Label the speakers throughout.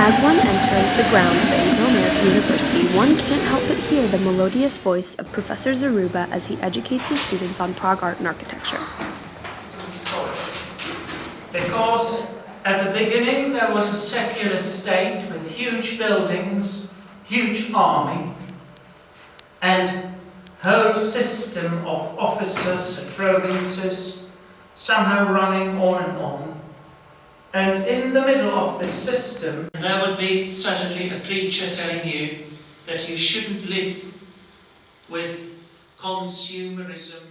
Speaker 1: As one enters the grounds of Anglo-American University, one can't help but hear the melodious voice of Professor Zaruba as he educates his students on Prague art and architecture.
Speaker 2: Because at the beginning there was a secular state with huge buildings, huge army, and whole system of officers and provinces somehow running on and on. And in the middle of this system, there would be suddenly a creature telling you that you shouldn't live with consumerism.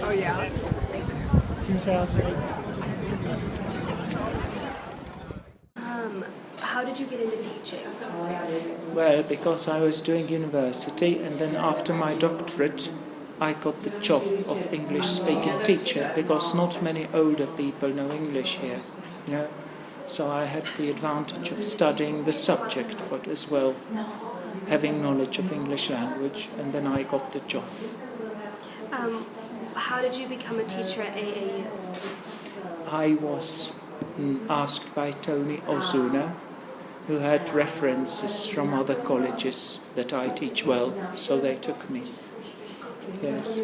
Speaker 3: Oh yeah.
Speaker 2: 2008.
Speaker 1: How did you get into teaching?
Speaker 2: Well, because I was doing university, and then after my doctorate I got the job of English-speaking teacher, because not many older people know English here, you know. So I had the advantage of studying the subject, but as well having knowledge of English language, and then I got the job.
Speaker 1: How did you become a teacher at AAU?
Speaker 2: I was asked by Tony Ozuna, who had references from other colleges that I teach well, so they took me. Yes.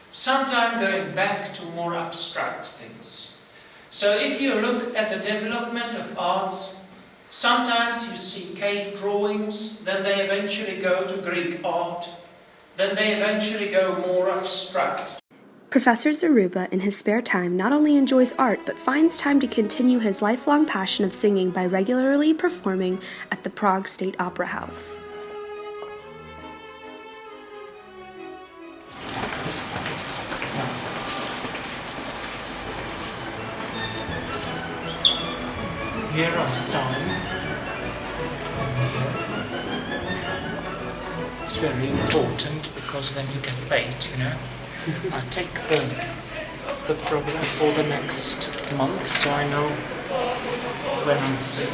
Speaker 2: Sometime going back to more abstract things. So if you look at the development of arts, sometimes you see cave drawings, then they eventually go to Greek art, then they eventually go more abstract.
Speaker 1: Professor Zaruba, in his spare time, not only enjoys art, but finds time to continue his lifelong passion of singing by regularly performing at the Prague State Opera House.
Speaker 2: Here I sign. It's very important because then you get paid, you know. I take the program for the next month, so I know when I'm sick.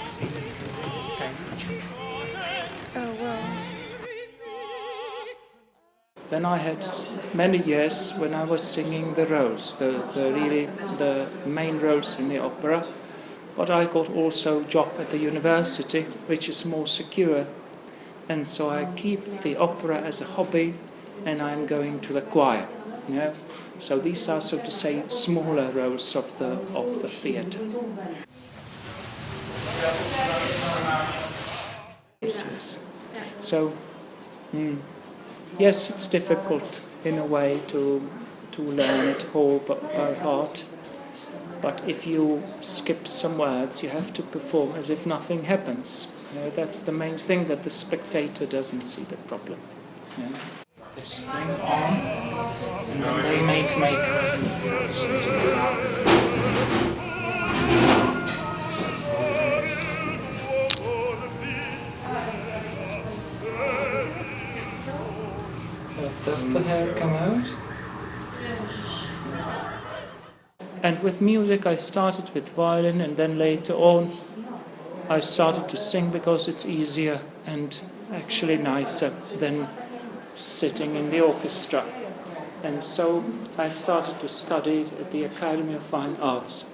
Speaker 2: See, this is stage.
Speaker 1: Oh, wow.
Speaker 2: Then I had many years when I was singing the roles, the main roles in the opera. But I got also a job at the university, which is more secure. And so I keep the opera as a hobby, and I'm going to the choir, you know. So these are, so to say, smaller roles of the theatre. Yes. So, yes, it's difficult in a way to learn it all by heart. But if you skip some words, you have to perform as if nothing happens. You know, that's the main thing, that the spectator doesn't see the problem. You know? This thing on, and then they make Does the hair come out? And with music I started with violin, and then later on I started to sing because it's easier and actually nicer than sitting in the orchestra. And so I started to study it at the Academy of Fine Arts.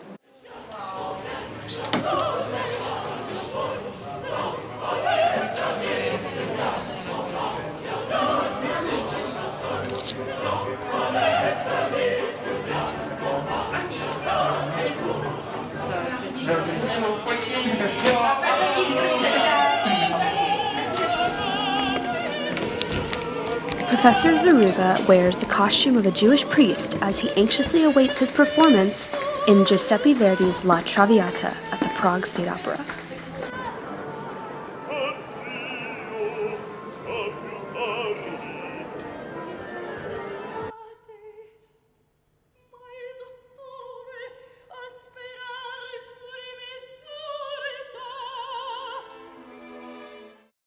Speaker 1: Professor Zaruba wears the costume of a Jewish priest as he anxiously awaits his performance in Giuseppe Verdi's La Traviata at the Prague State Opera.